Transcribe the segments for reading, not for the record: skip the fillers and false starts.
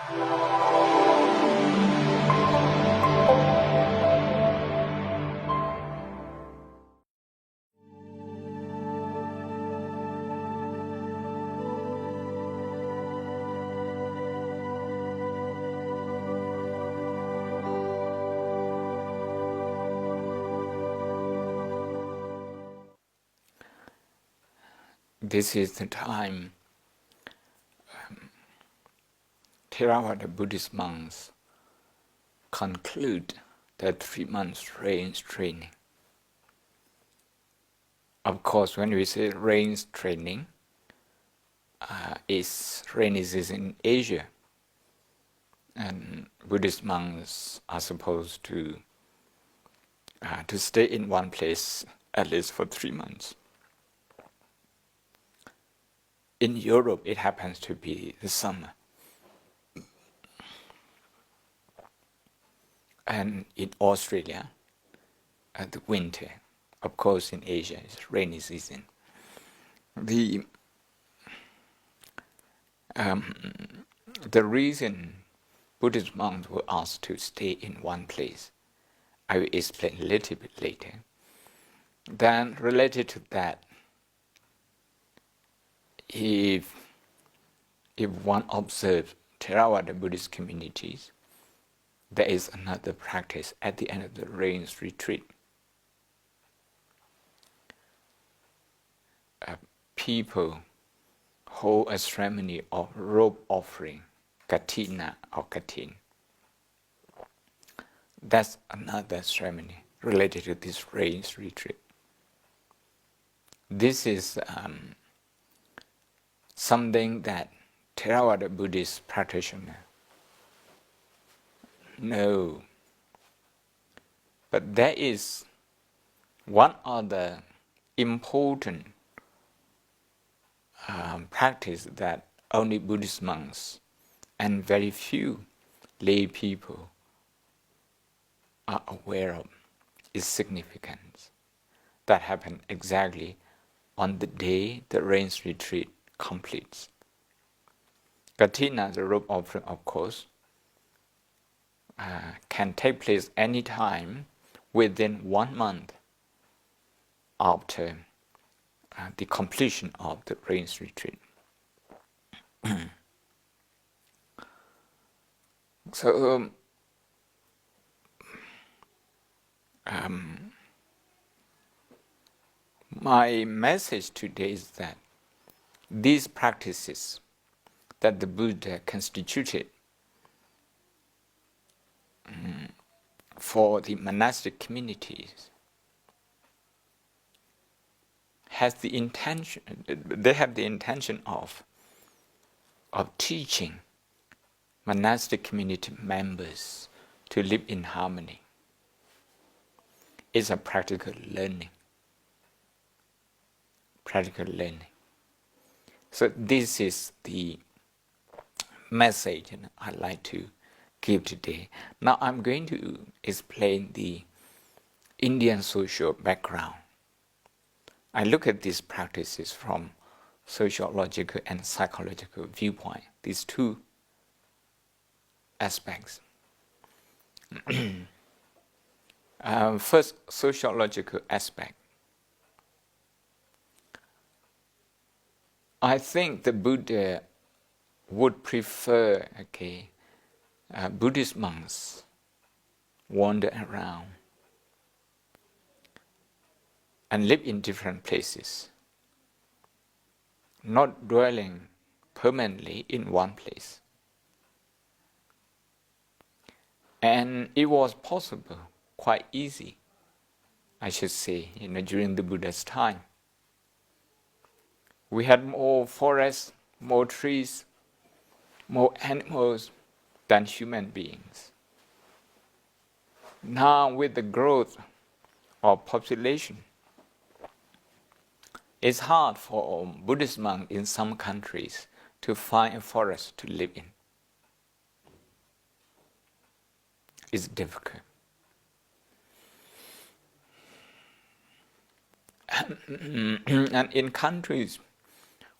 This is the time Theravada Buddhist monks conclude their 3 months rains training. Of course, when we say rains training, rainy season in Asia, and Buddhist monks are supposed to stay in one place at least for 3 months. In Europe, it happens to be the summer. And in Australia, the winter. Of course, in Asia, it's rainy season. The reason Buddhist monks were asked to stay in one place, I will explain a little bit later. Then, related to that, if one observes Theravada Buddhist communities, there is another practice at the end of the rains retreat. People hold a ceremony of robe offering, katina or katin. That's another ceremony related to this rains retreat. This is something that Theravada Buddhist practitioners know. But there is one other important practice that only Buddhist monks and very few lay people are aware of its significance. That happened exactly on the day the rains retreat completes. Katina, the robe offering, of course, can take place any time within 1 month after the completion of the rains retreat. So, my message today is that these practices that the Buddha constituted for the monastic communities they have the intention of teaching monastic community members to live in harmony. It's a practical learning. So this is the message I'd like to give today. Now I'm going to explain the Indian social background. I look at these practices from sociological and psychological viewpoint, these two aspects. First, sociological aspect. I think the Buddha would prefer, Buddhist monks wander around and live in different places, not dwelling permanently in one place. And it was possible, quite easy, I should say, during the Buddha's time. We had more forests, more trees, more animals than human beings. Now, with the growth of population, it's hard for Buddhist monks in some countries to find a forest to live in. It's difficult. And in countries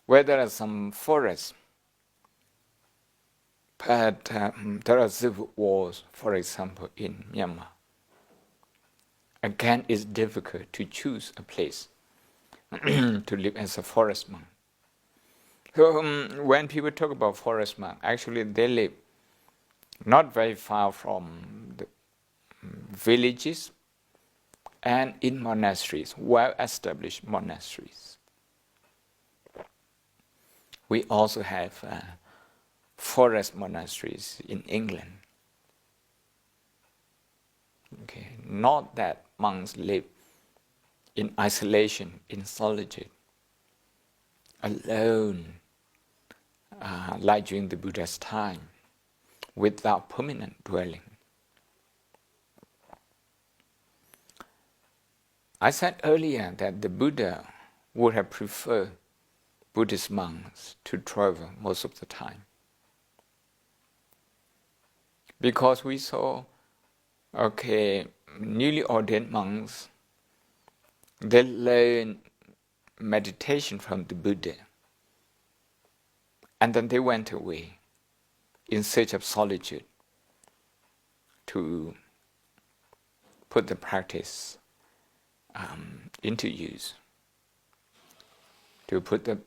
where there are some forests, But there are civil wars, for example, in Myanmar. Again, it's difficult to choose a place to live as a forest monk. So when people talk about forest monk, actually they live not very far from the villages and in monasteries, well-established monasteries. We also have forest monasteries in England. Okay, not that monks live in isolation, in solitude, alone, like during the Buddha's time, without permanent dwelling. I said earlier that the Buddha would have preferred Buddhist monks to travel most of the time. Because we saw, newly ordained monks, they learn meditation from the Buddha. And then they went away in search of solitude to put the practice into use, to put the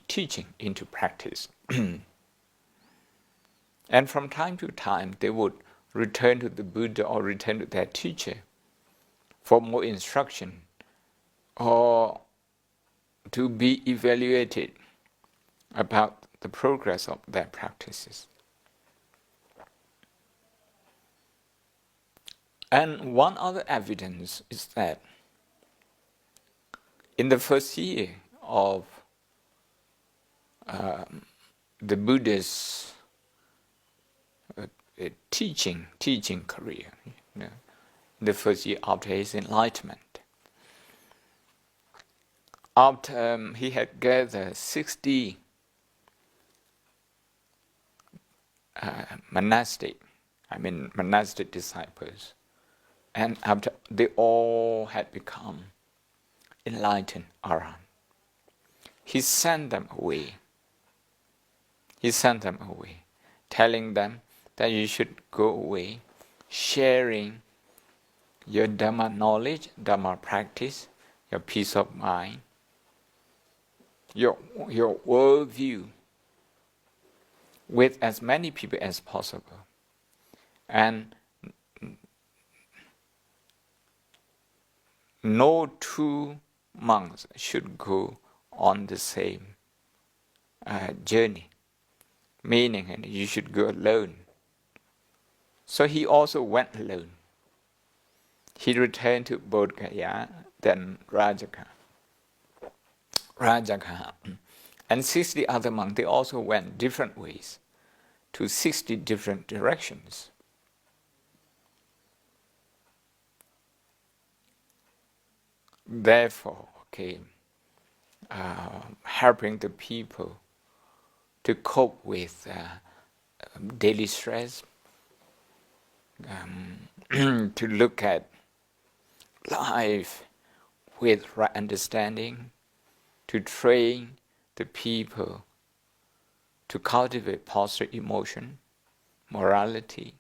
teaching into practice. And from time to time, they would return to the Buddha or return to their teacher for more instruction or to be evaluated about the progress of their practices. And one other evidence is that in the first year of the Buddha's teaching career, the first year after his enlightenment, after he had gathered 60 monastic disciples, and after they all had become enlightened arahant, he sent them away. Telling them that you should go away, sharing your Dhamma knowledge, Dhamma practice, your peace of mind, your worldview with as many people as possible. And no two monks should go on the same journey, meaning you should go alone. So he also went alone. He returned to Bodh Gaya, then Rajagaha. And 60 other monks, they also went different ways to 60 different directions. Therefore, helping the people to cope with daily stress, to look at life with right understanding, to train the people to cultivate positive emotion, morality.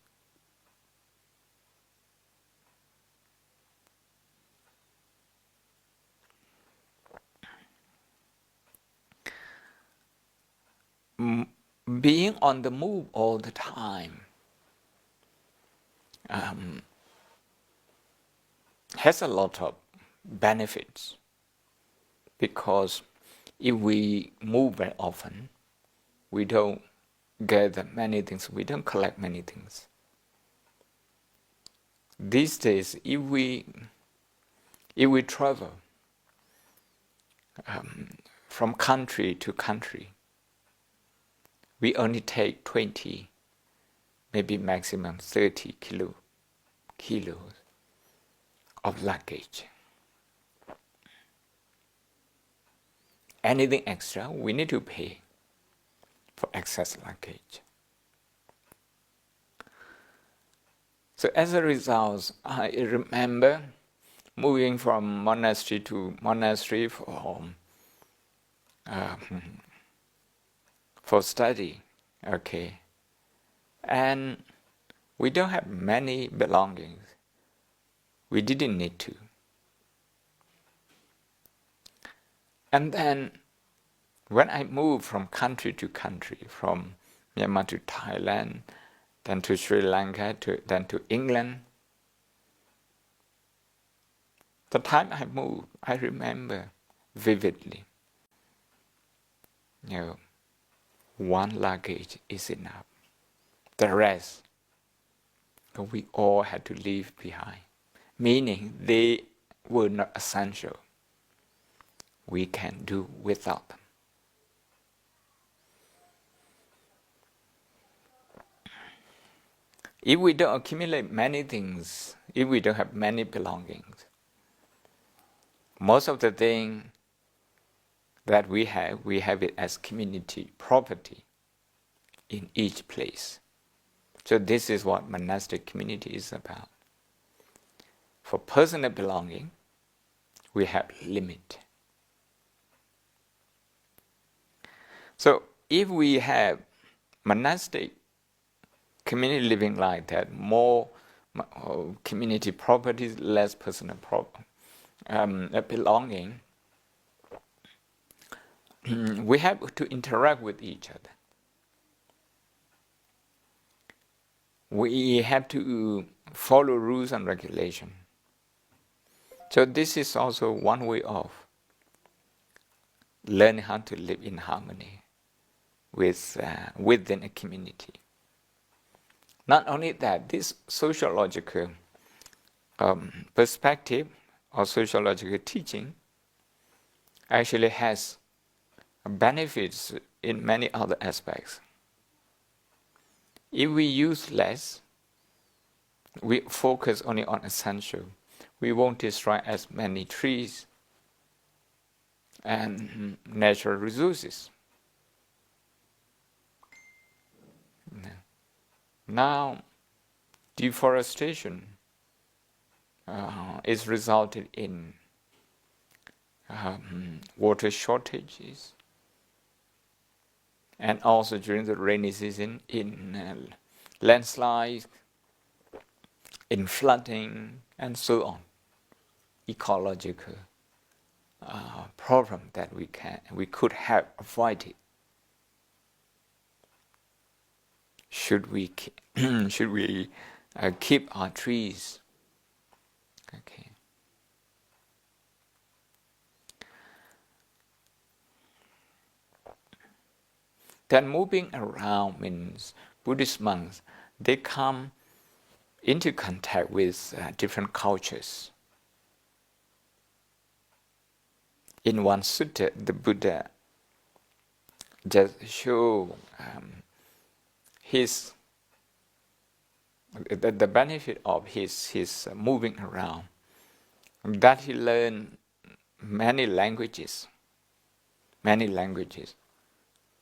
Being on the move all the time has a lot of benefits, because if we move very often, we don't gather many things, we don't collect many things. These days, if we travel from country to country, we only take 20, maybe maximum 30 kilos of luggage. Anything extra, we need to pay for excess luggage. So as a result, I remember moving from monastery to monastery for study. And we don't have many belongings. We didn't need to. And then when I moved from country to country, from Myanmar to Thailand, then to Sri Lanka, then to England, the time I moved, I remember vividly. One luggage is enough. The rest, we all had to leave behind. Meaning they were not essential. We can do without them. If we don't accumulate many things, if we don't have many belongings, most of the things that we have it as community property in each place. So this is what monastic community is about. For personal belonging, we have limit. So if we have monastic community living like that, more community properties, less personal belonging, we have to interact with each other. We have to follow rules and regulations. So this is also one way of learning how to live in harmony within a community. Not only that, this sociological perspective or sociological teaching actually has benefits in many other aspects. If we use less, we focus only on essential, we won't destroy as many trees and natural resources. Now, deforestation is resulted in water shortages, and also during the rainy season in landslides, in flooding, and so on. Ecological problem that we could have avoided. Should we keep our trees? Okay. Then moving around means Buddhist monks, they come into contact with different cultures. In one sutta, the Buddha just show the benefit of his moving around, that he learned many languages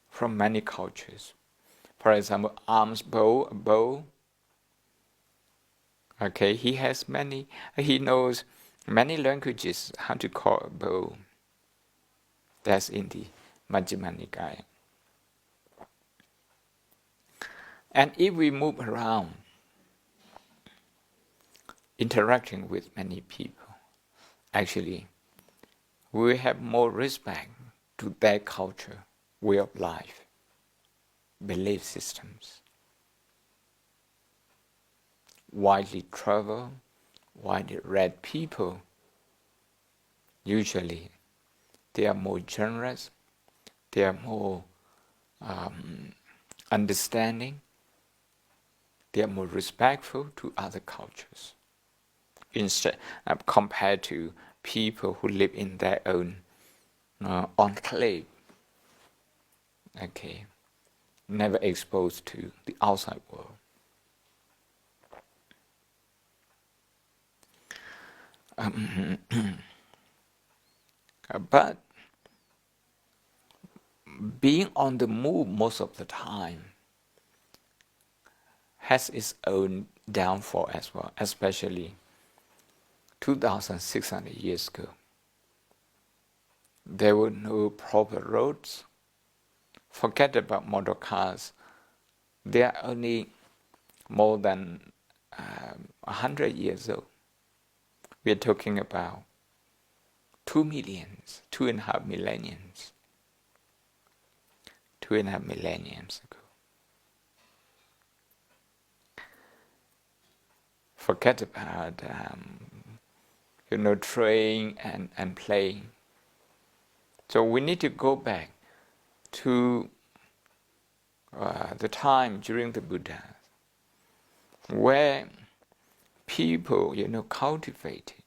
from many cultures. For example, arms bow. Okay, he knows many languages how to call a bow. That's in the Majjhima Nikaya. And if we move around, interacting with many people, actually, we have more respect to their culture, way of life, belief systems. Widely traveled, widely read people, usually they are more generous, they are more understanding, they are more respectful to other cultures, instead compared to people who live in their own enclave. Okay, never exposed to the outside world. But being on the move most of the time has its own downfall as well, especially 2,600 years ago. There were no proper roads. Forget about motor cars. There are only more than 100 years old. We are talking about 2 millions, 2.5 millenniums, 2.5 millenniums ago. Forget about training and playing. So we need to go back to the time during the Buddha, where people, cultivated,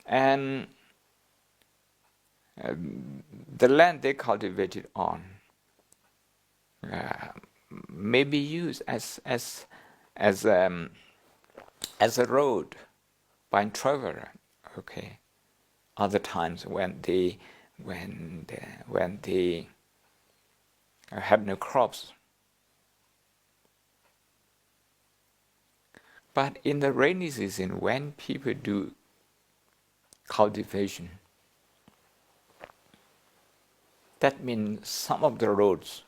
and the land they cultivated on may be used as a road by traveler. Okay, other times when they have no crops. But in the rainy season, when people do cultivation, that means some of the roads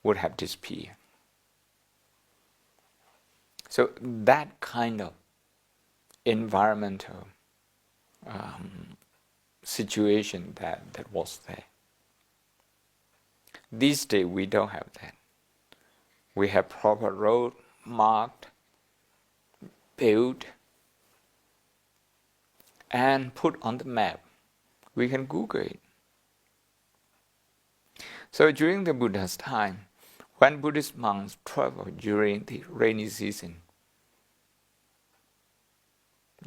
would have disappeared. So that kind of environmental situation that was there. These days we don't have that. We have proper road marked, built, and put on the map. We can Google it. So during the Buddha's time, when Buddhist monks traveled during the rainy season,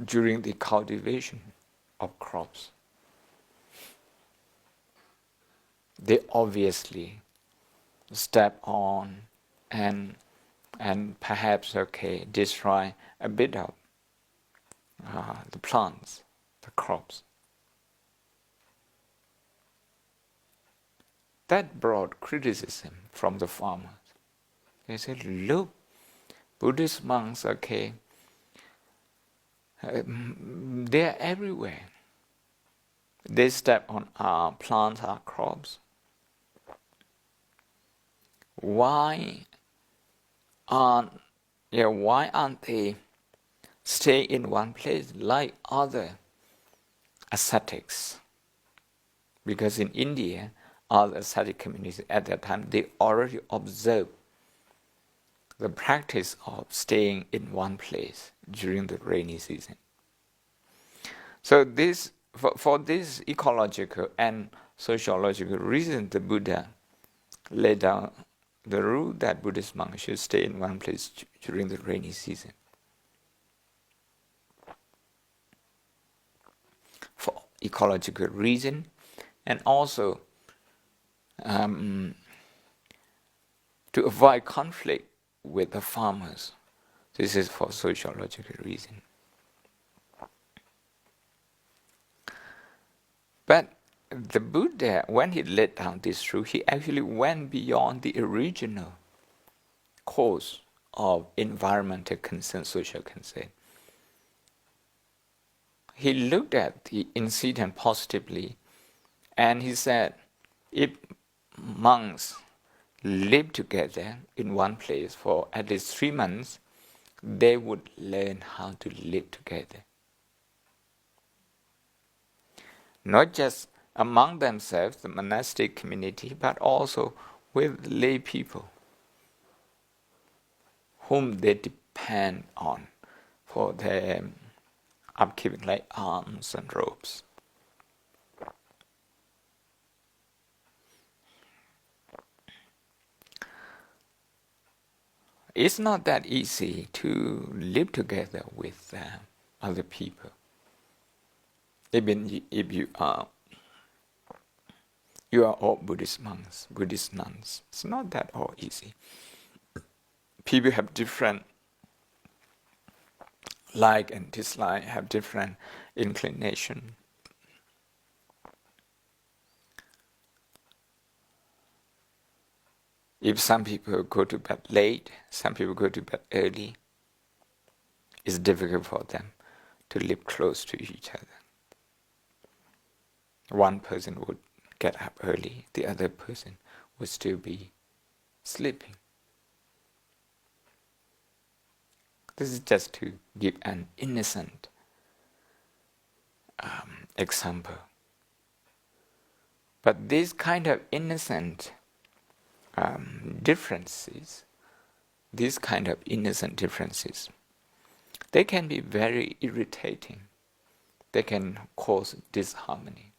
during the cultivation of crops, they obviously step on and perhaps destroy a bit of the plants, the crops. That brought criticism from the farmers. They said, look, Buddhist monks, they're everywhere. They step on our plants, our crops. Why aren't they stay in one place like other ascetics? Because in India, other ascetic communities at that time, they already observed the practice of staying in one place during the rainy season. So this, for this ecological and sociological reason, the Buddha laid down the rule that Buddhist monks should stay in one place during the rainy season. For ecological reason, and also to avoid conflict with the farmers. This is for sociological reason. But the Buddha, when he laid down this rule, he actually went beyond the original cause of environmental concern, social concern. He looked at the incident positively, and he said, if monks live together in one place for at least 3 months, they would learn how to live together. Not just among themselves, the monastic community, but also with lay people whom they depend on for their upkeeping, like alms and robes. It's not that easy to live together with other people. Even if you are all Buddhist monks, Buddhist nuns, it's not that all easy. People have different like and dislike, have different inclination. If some people go to bed late, some people go to bed early, it's difficult for them to live close to each other. One person would get up early, the other person would still be sleeping. This is just to give an innocent example. But these kind of innocent differences, they can be very irritating. They can cause disharmony.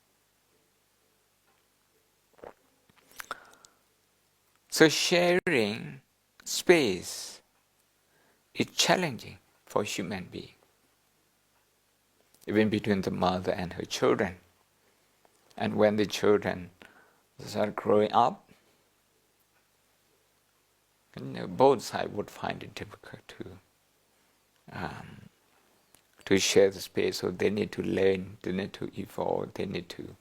So sharing space is challenging for human beings, even between the mother and her children. And when the children start growing up, both sides would find it difficult to share the space. So they need to learn, they need to evolve, they need to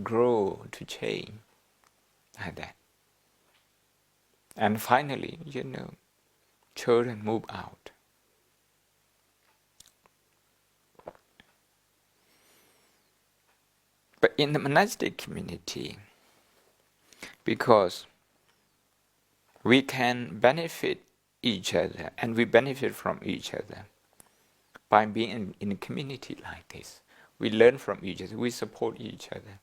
grow, to change, like that. And finally, children move out. But in the monastic community, because we can benefit each other and we benefit from each other by being in a community like this. We learn from each other, we support each other.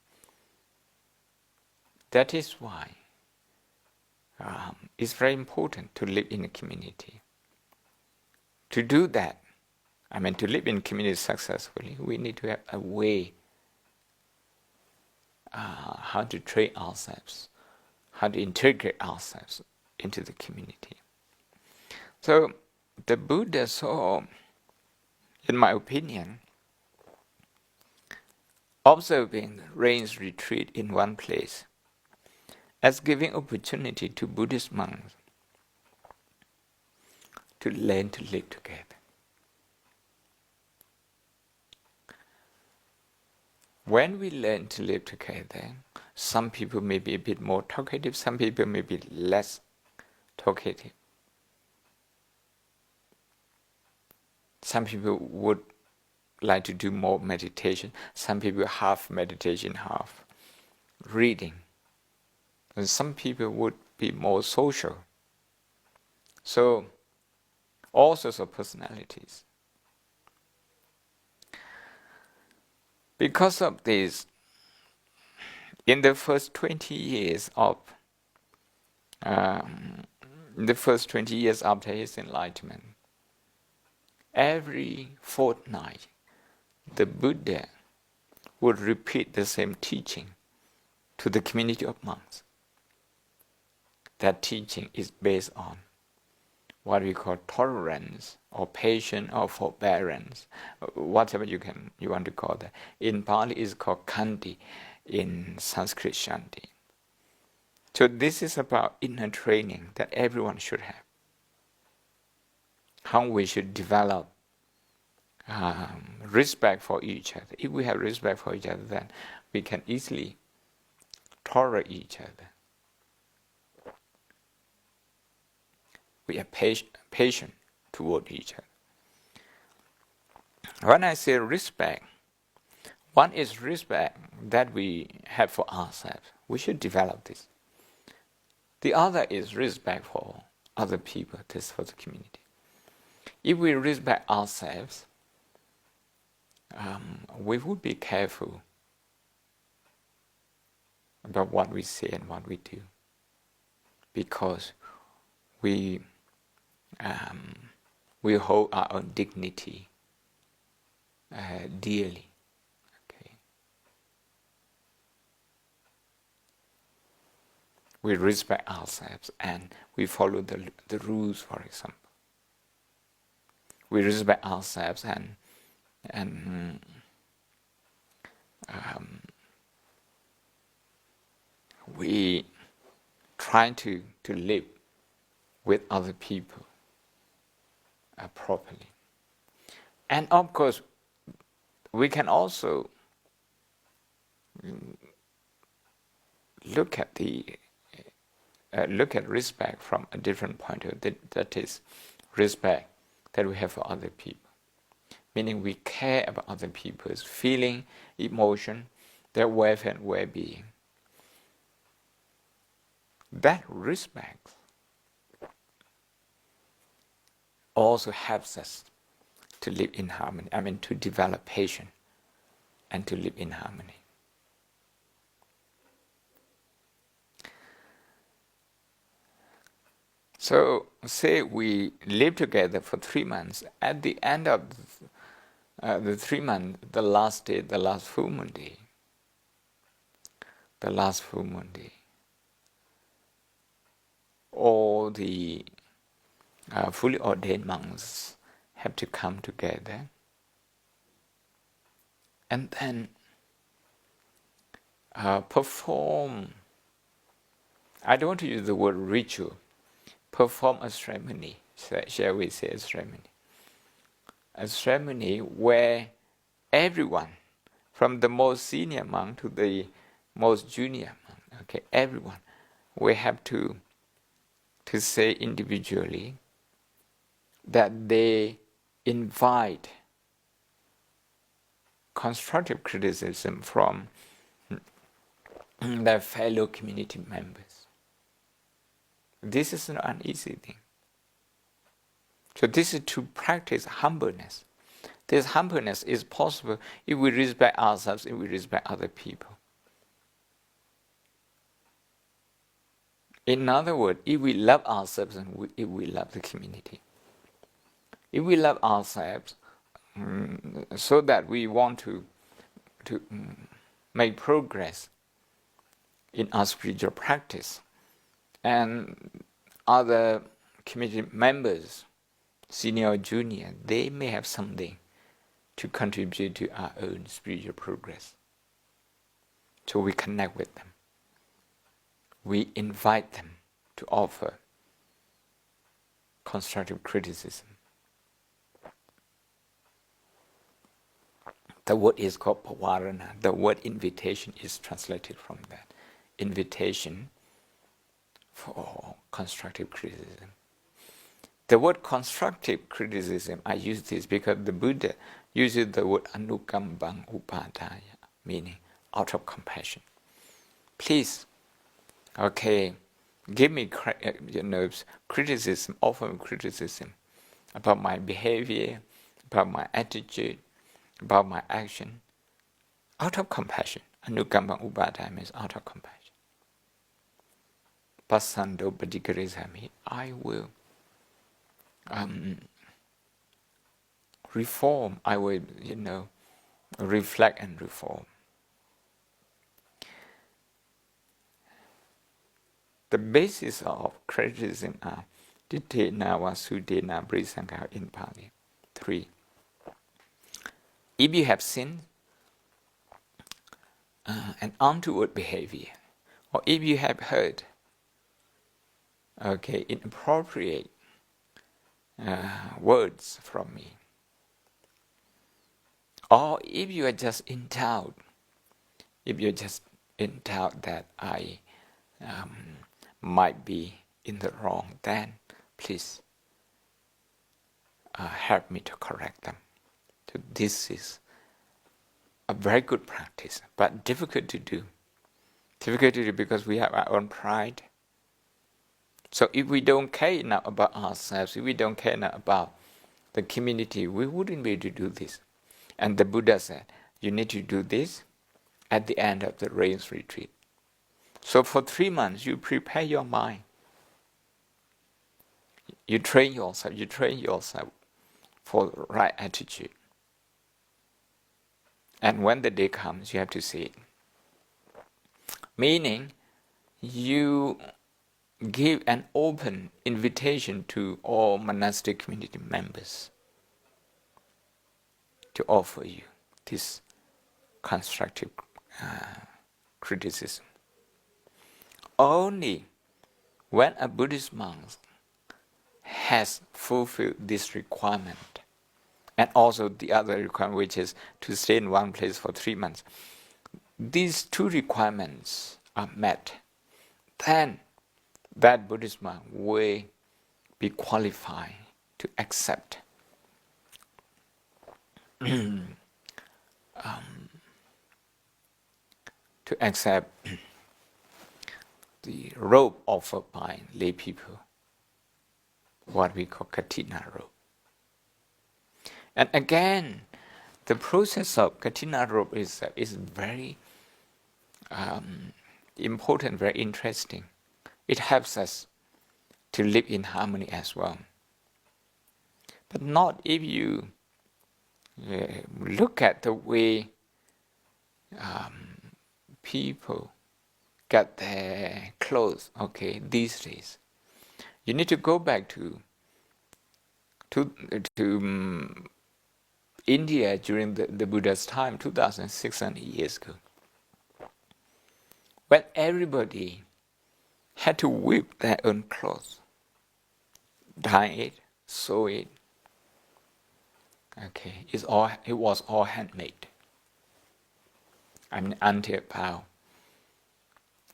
That is why it's very important to live in a community. To do that, to live in a community successfully, we need to have a way how to train ourselves, how to integrate ourselves into the community. So the Buddha saw, in my opinion, observing Rains-retreat in one place as giving opportunity to Buddhist monks to learn to live together. When we learn to live together, some people may be a bit more talkative, some people may be less talkative. Some people would like to do more meditation, some people half meditation, half reading. And some people would be more social. So, all sorts of personalities. Because of this, in the first 20 years after his enlightenment, every fortnight, the Buddha would repeat the same teaching to the community of monks. That teaching is based on what we call tolerance, or patience, or forbearance, whatever you want to call that. In Pali, it's called Khanti, in Sanskrit Shanti. So this is about inner training that everyone should have. How we should develop respect for each other. If we have respect for each other, then we can easily tolerate each other. We are patient toward each other. When I say respect, one is respect that we have for ourselves. We should develop this. The other is respect for other people, this for the community. If we respect ourselves, we would be careful about what we say and what we do, because we hold our own dignity dearly. Okay, we respect ourselves and we follow the rules. For example, we respect ourselves and we try to live with other people properly. And of course, we can also look at respect from a different point of view. That is respect that we have for other people, meaning we care about other people's feeling, emotion, their welfare and well-being. That respect also helps us to live in harmony. To develop patience and to live in harmony. So, say we live together for 3 months. At the end of the 3 months, the last day, the last full moon day, all the fully ordained monks have to come together and then perform, I don't want to use the word ritual, perform a ceremony, shall we say a ceremony where everyone, from the most senior monk to the most junior monk, everyone, we have to say individually that they invite constructive criticism from their fellow community members. This is an easy thing. So this is to practice humbleness. This humbleness is possible if we respect ourselves, if we respect other people. In other words, if we love ourselves and if we love the community. If we love ourselves so that we want to make progress in our spiritual practice, and other community members, senior or junior, they may have something to contribute to our own spiritual progress. So we connect with them. We invite them to offer constructive criticism. The word is called pavarana. The word invitation is translated from that. Invitation for constructive criticism. The word constructive criticism, I use this because the Buddha uses the word anukambang upadaya, meaning out of compassion. Please, give me criticism, offer me criticism about my behavior, about my attitude, about my action, out of compassion. Anukambang upadaya means out of compassion. Pasando padikarisami, I will reform, I will, reflect and reform. The basis of criticism are Dittena, Vasudena, Brisanka in Pali. 3. If you have sinned, an untoward behavior, or if you have heard inappropriate words from me, or if you are just in doubt, that I might be in the wrong, then please help me to correct them. So this is a very good practice, but difficult to do. Difficult to do because we have our own pride. So if we don't care enough about ourselves, if we don't care enough about the community, we wouldn't be able to do this. And the Buddha said, you need to do this at the end of the Rains-retreat. So for 3 months, you prepare your mind. You train yourself for the right attitude. And when the day comes, you have to say it. Meaning, you give an open invitation to all monastic community members to offer you this constructive criticism. Only when a Buddhist monk has fulfilled this requirement, and also the other requirement, which is to stay in one place for 3 months, these 2 requirements are met, then that Buddhist monk will be qualified to accept the robe offered by lay people, what we call katina robe. And again, the process of Katina robe is very important, very interesting. It helps us to live in harmony as well. But not if you look at the way people get their clothes, okay, these days. You need to go back to India during the Buddha's time, 2,600 years ago, when everybody had to weave their own clothes, dye it, sew it. Okay, it was all handmade. I mean, until about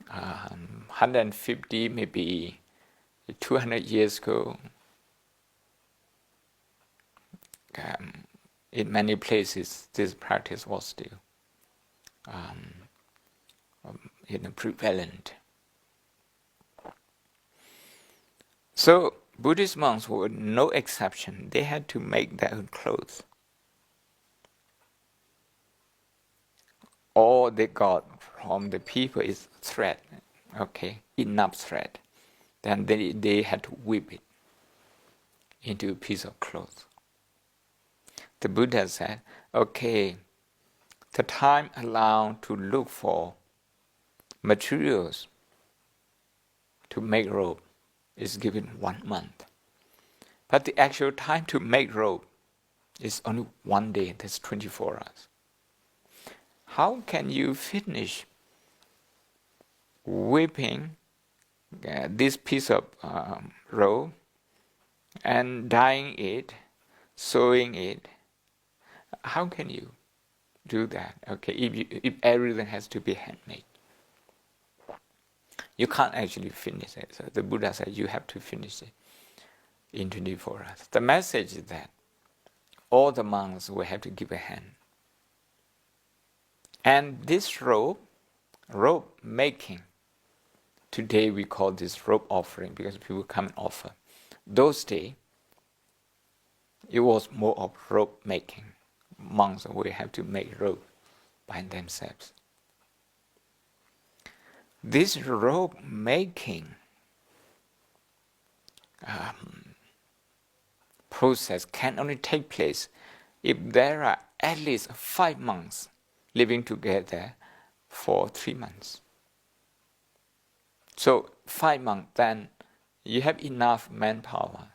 150, maybe 200 years ago, in many places, this practice was still prevalent. So Buddhist monks were no exception. They had to make their own clothes. All they got from the people is thread, okay, enough thread. Then they had to weave it into a piece of cloth. The Buddha said, okay, the time allowed to look for materials to make robe is given 1 month. But the actual time to make robe is only 1 day, that's 24 hours. How can you finish weaving this piece of robe and dyeing it, sewing it? How can you do that? Okay, if everything has to be handmade, you can't actually finish it. So the Buddha said you have to finish it in 24 hours. The message is that all the monks will have to give a hand. And this robe-making, today we call this robe offering because people come and offer. Those days, it was more of robe-making. Monks will have to make robe by themselves. This robe-making process can only take place if there are at least 5 monks living together for 3 months. So 5 months, then you have enough manpower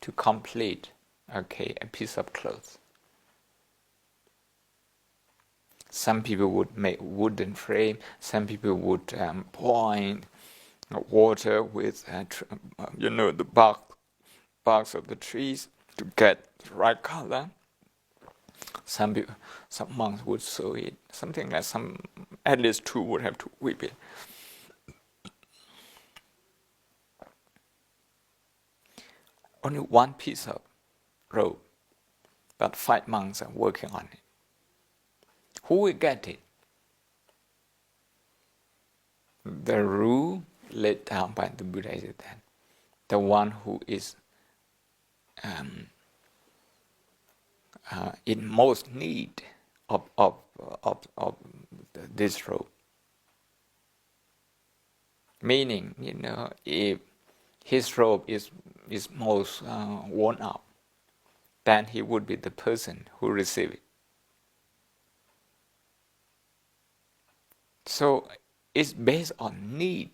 to complete, okay, a piece of cloth. Some people would make wooden frame. Some people would point water with the barks of the trees to get the right color. Some monks would sew it. Something like at least 2 would have to weave it. Only 1 piece of robe, but 5 monks are working on it. Who will get it? The rule laid down by the Buddha is that the one who is in most need of this robe. Meaning, if his robe is most worn out, then he would be the person who receives it. So it's based on need.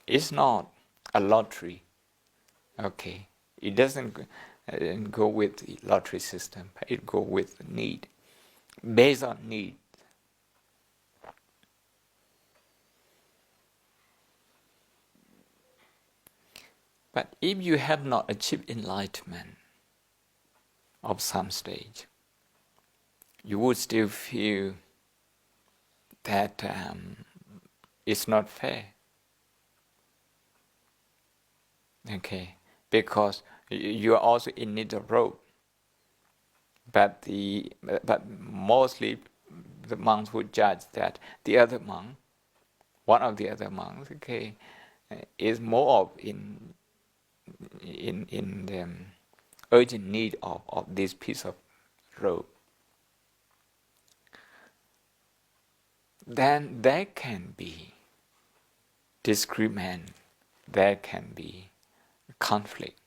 It's not a lottery. Okay, it doesn't go with the lottery system. It goes with need, based on need. But if you have not achieved enlightenment of some stage, you would still feel that it's not fair. Okay, because you are also in need of robe. But mostly the monks would judge that the other monk, one of the other monks, is more of in the urgent need of this piece of rope, then there can be disagreement, there can be conflict.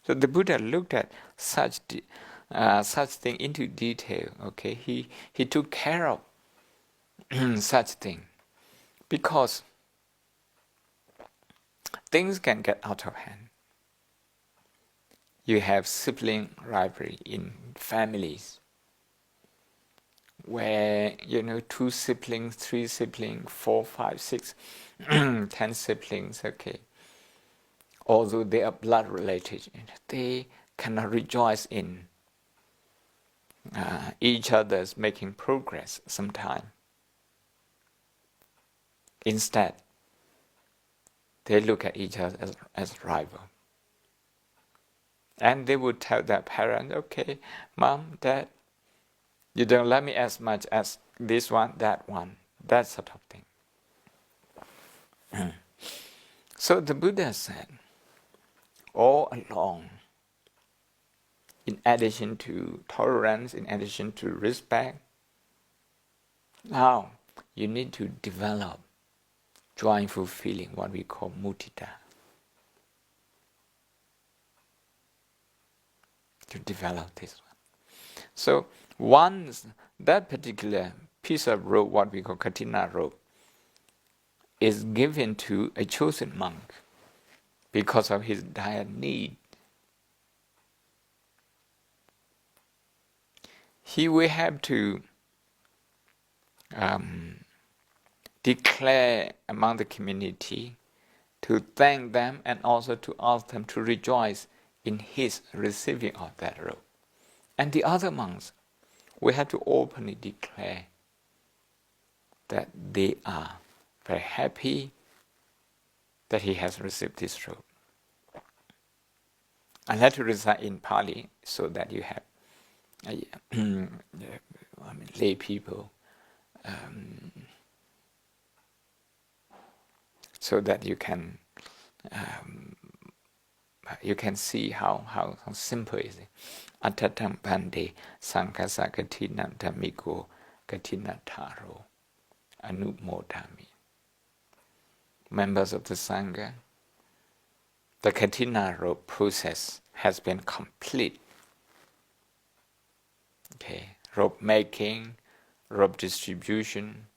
So the Buddha looked at such thing into detail. Okay, he took care of such thing, because things can get out of hand. You have sibling rivalry in families, where 2 siblings, 3 siblings, 4, 5, 6, 10 siblings. Okay, although they are blood related, they cannot rejoice in each other's making progress sometimes. Instead, they look at each other as rival. And they would tell their parents, okay, Mom, Dad, you don't love me as much as this one, that one, that sort of thing. So the Buddha said, all along, in addition to tolerance, in addition to respect, now you need to develop joyful feeling, what we call mudita. To develop this one. So once that particular piece of rope, what we call katina rope, is given to a chosen monk because of his dire need, he will have to declare among the community to thank them and also to ask them to rejoice in his receiving of that robe. And the other monks will have to openly declare that they are very happy that he has received this robe. I like to recite in Pali so that you have lay people, so that you can see how simple is it. Atatam pande sankasa katina dhammiko katina taro anumodami. Members of the Sangha, the katina rope process has been complete. Okay, rope making, rope distribution,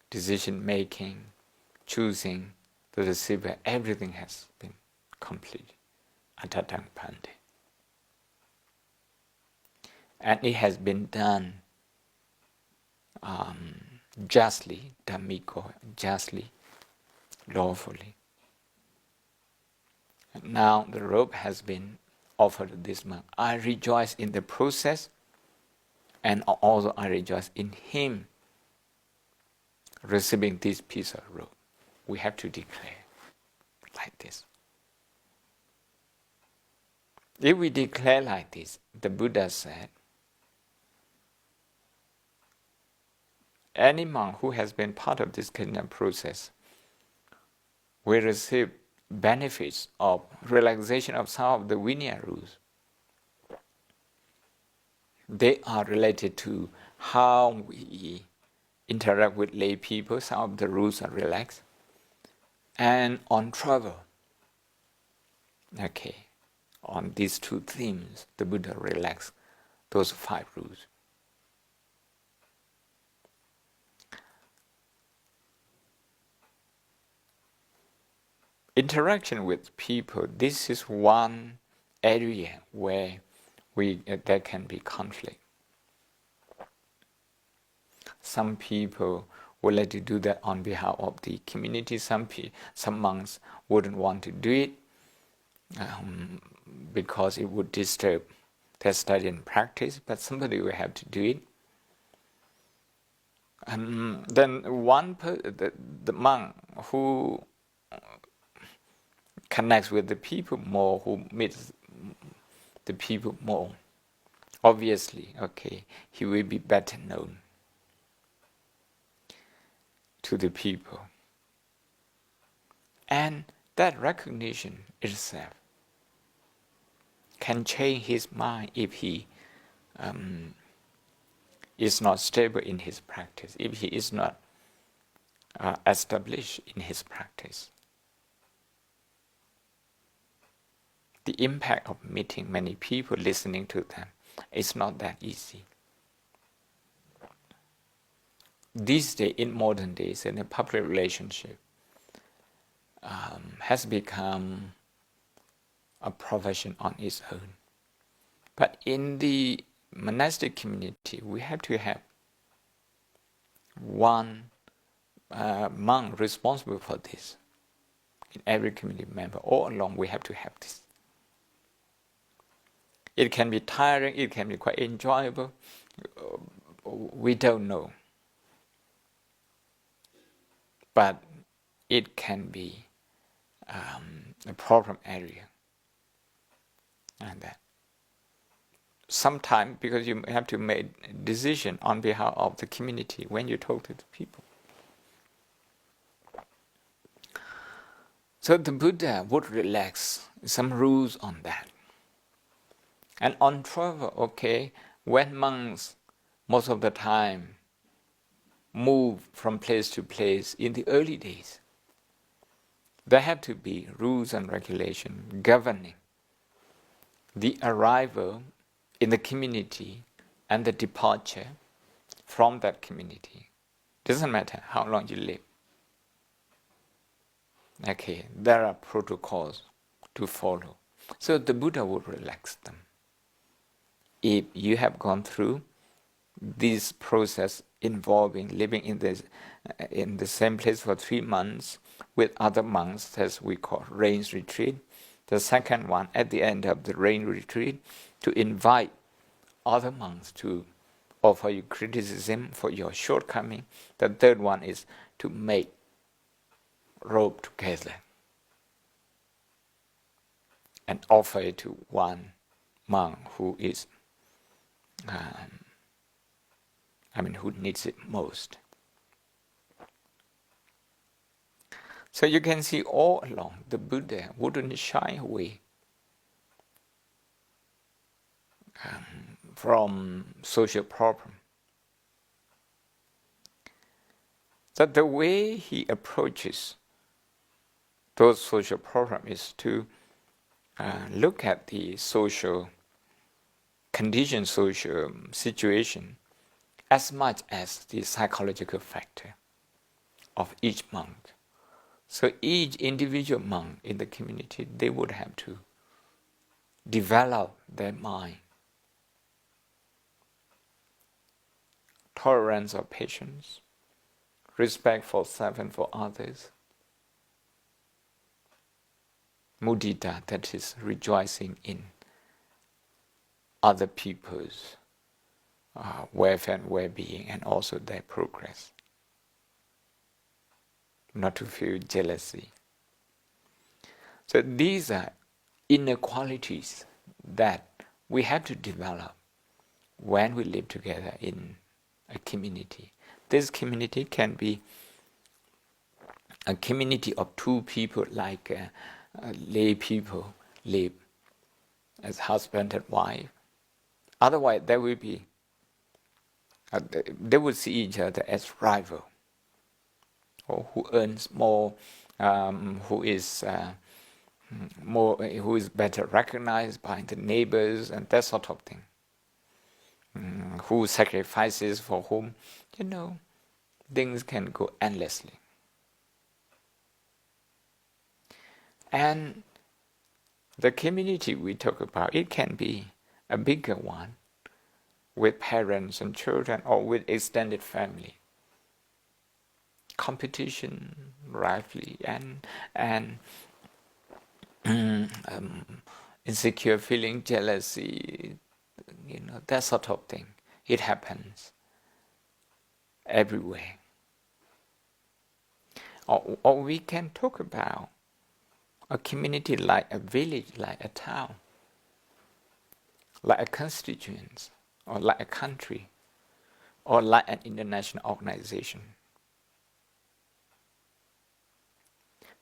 decision making, choosing the receiver, everything has been complete. Atatang pande. And it has been done justly, dhammiko, justly, lawfully. Now the robe has been offered to this monk. I rejoice in the process, and also I rejoice in him receiving this piece of robe. We have to declare like this. If we declare like this, the Buddha said, any monk who has been part of this kingdom process will receive benefits of relaxation of some of the Vinaya rules. They are related to how we interact with lay people. Some of the rules are relaxed. And on travel, okay, on these 2 themes, the Buddha relaxed those 5 rules. Interaction with people, this is one area where there can be conflict. Some people would like to do that on behalf of the community. Some monks wouldn't want to do it because it would disturb their study and practice, but somebody will have to do it. Then the monk who connects with the people more, who meets the people more, obviously, okay, he will be better known to the people. And that recognition itself can change his mind if he is not stable in his practice, if he is not established in his practice. The impact of meeting many people, listening to them, is not that easy. These days, in modern days, in a public relationship, has become a profession on its own. But in the monastic community, we have to have one monk responsible for this. In every community member, all along, we have to have this. It can be tiring, it can be quite enjoyable. We don't know. But it can be a problem area. And that. Sometimes, because you have to make a decision on behalf of the community when you talk to the people. So the Buddha would relax some rules on that. And on travel, when monks most of the time move from place to place in the early days, there have to be rules and regulations governing the arrival in the community and the departure from that community. Doesn't matter how long you live. There are protocols to follow. So the Buddha would relax them. If you have gone through this process involving living in the same place for 3 months with other monks, as we call Rains-retreat. The second one, at the end of the Rain-retreat, to invite other monks to offer you criticism for your shortcoming. The third one is to make robe together and offer it to one monk who is who needs it most. So you can see all along the Buddha wouldn't shy away from social problem. That the way he approaches those social problems is to look at the social condition, social situation, as much as the psychological factor of each monk. So each individual monk in the community, they would have to develop their mind, tolerance or patience, respect for self and for others, mudita, that is rejoicing in other people's welfare and well-being, and also their progress. Not to feel jealousy. So these are inner qualities that we have to develop when we live together in a community. This community can be a community of 2 people, like lay people live as husband and wife. Otherwise, there will be they will see each other as rival, or who earns more, who is better recognized by the neighbors, and that sort of thing. Who sacrifices for whom? Things can go endlessly. And the community we talk about, it can be a bigger one, with parents and children, or with extended family. Competition, rivalry, and insecure feeling, jealousy, that sort of thing. It happens everywhere. Or we can talk about a community like a village, like a town, like a constituent, or like a country, or like an international organization.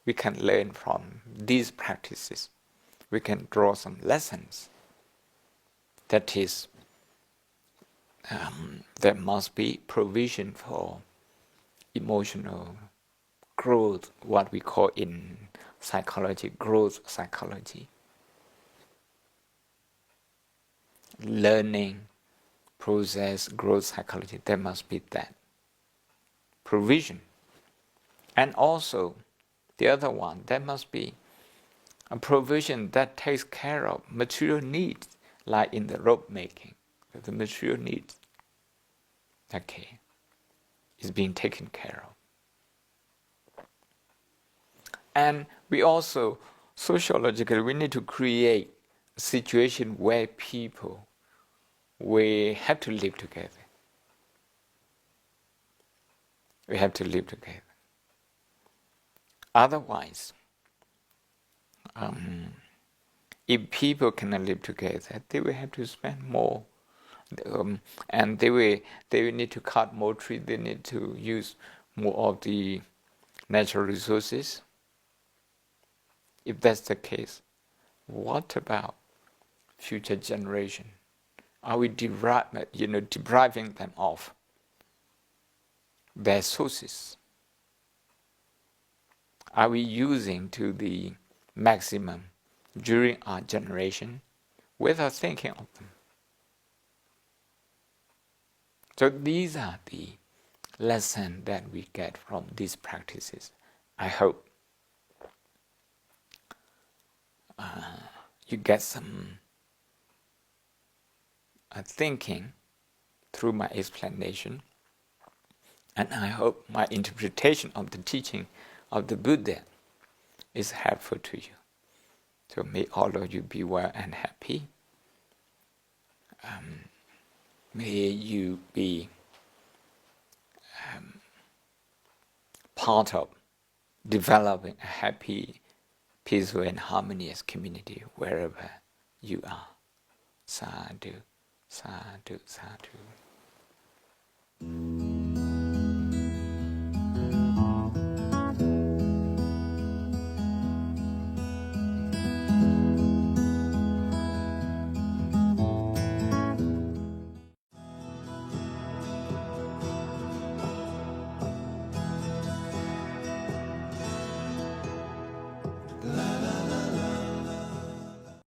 We can learn from these practices. We can draw some lessons That is, there must be provision for emotional growth, what we call in psychology, growth psychology. Learning process, growth psychology, there must be that provision. And also, the other one, there must be a provision that takes care of material needs, like in the robe making, the material needs, okay, is being taken care of. And we also, sociologically, we need to create a situation where people, we have to live together. We have to live together. Otherwise, if people cannot live together, they will have to spend more, and they will need to cut more trees. They need to use more of the natural resources. If that's the case, what about future generation? Are we depriving them of their sources? Are we using to the maximum during our generation without thinking of them? So these are the lessons that we get from these practices. I hope you get some thinking through my explanation, and I hope my interpretation of the teaching of the Buddha is helpful to you. So may all of you be well and happy. May you be part of developing a happy, peaceful and harmonious community wherever you are. Sadhu, sadhu, sadhu.